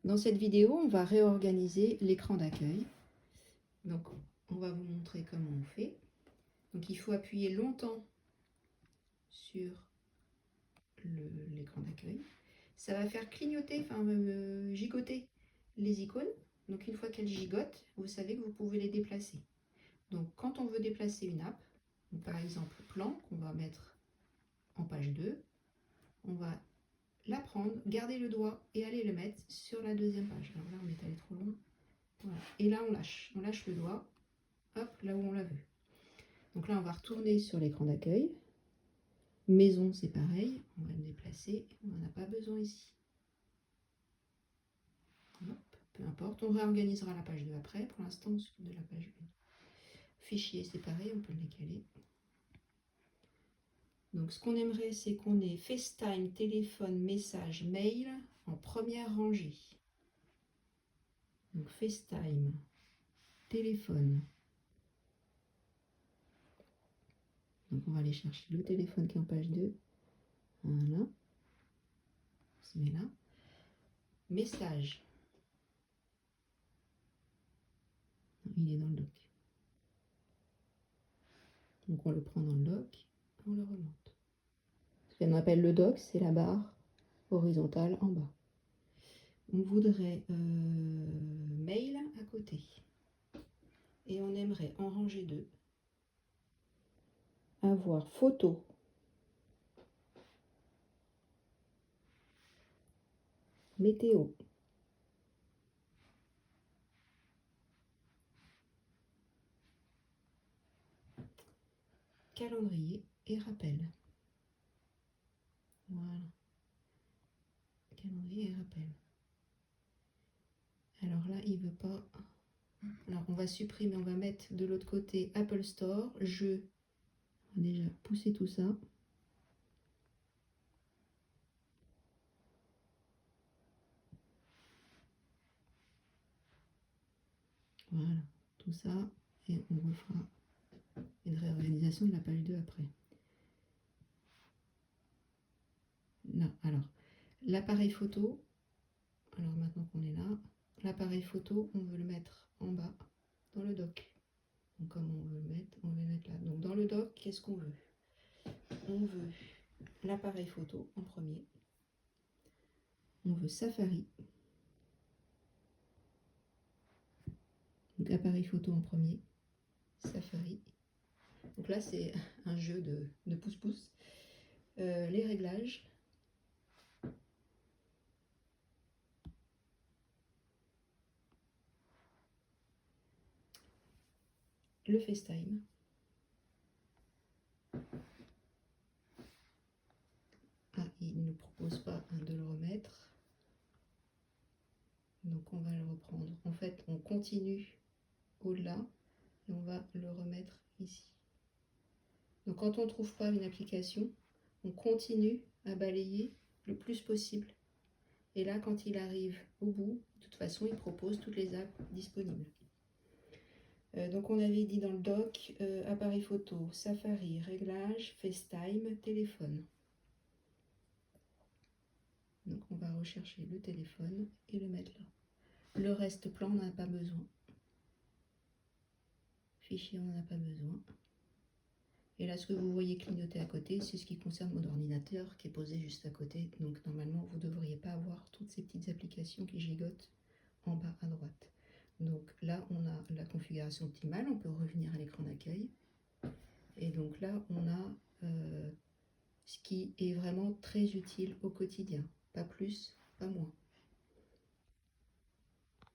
Dans cette vidéo, on va réorganiser l'écran d'accueil. Donc, on va vous montrer comment on fait. Donc, il faut appuyer longtemps sur l'écran d'accueil. Ça va faire clignoter, enfin gigoter les icônes. Donc, une fois qu'elles gigotent, vous savez que vous pouvez les déplacer. Donc, quand on veut déplacer une app, donc par exemple plan, qu'on va mettre en page 2, on va la prendre, garder le doigt et aller le mettre sur la deuxième page. Alors là, on est allé trop loin. Voilà. Et là, on lâche le doigt, hop, là où on l'a vu. Donc là, on va retourner sur l'écran d'accueil. Maison, c'est pareil, on va le déplacer, on n'en a pas besoin ici. Hop, peu importe, on réorganisera la page 2 après. Pour l'instant, on s'occupe de la page 1. Fichier, c'est pareil, on peut le décaler. Donc, ce qu'on aimerait, c'est qu'on ait FaceTime, téléphone, message, mail en première rangée. Donc, FaceTime, téléphone. Donc, on va aller chercher le téléphone qui est en page 2. Voilà. On se met là. Message. Il est dans le doc. Donc, on le prend dans le doc, on le remonte. Ce qu'on appelle le doc, c'est la barre horizontale en bas. On voudrait mail à côté. Et on aimerait en ranger 2 avoir photo, météo, calendrier et rappel. Voilà. Calendrier et rappel. Alors là, il veut pas. Alors on va supprimer, on va mettre de l'autre côté Apple Store, jeu. On va déjà pousser tout ça. Voilà, tout ça. Et on refera une réorganisation de la page 2 après. Là, alors, l'appareil photo. Alors maintenant qu'on est là, l'appareil photo, on veut le mettre en bas dans le doc. Donc comment on veut le mettre? On va le mettre là. Donc dans le doc, qu'est-ce qu'on veut? On veut l'appareil photo en premier. On veut Safari. Donc appareil photo en premier. Safari. Donc là, c'est un jeu de pouce-pouce. Les réglages. Le FaceTime. Ah, il ne nous propose pas de le remettre. Donc on va le reprendre. En fait, on continue au-delà et on va le remettre ici. Donc quand on ne trouve pas une application, on continue à balayer le plus possible. Et là, quand il arrive au bout, de toute façon, il propose toutes les apps disponibles. Donc on avait dit dans le doc, appareil photo, Safari, réglages, FaceTime, téléphone. Donc on va rechercher le téléphone et le mettre là. Le reste plan, on n'en a pas besoin. Fichier, on n'en a pas besoin. Et là, ce que vous voyez clignoter à côté, c'est ce qui concerne mon ordinateur qui est posé juste à côté. Donc normalement, vous ne devriez pas avoir toutes ces petites applications qui gigotent en bas à droite. Donc là, on a la configuration optimale. On peut revenir à l'écran d'accueil. Et donc là, on a ce qui est vraiment très utile au quotidien. Pas plus, pas moins.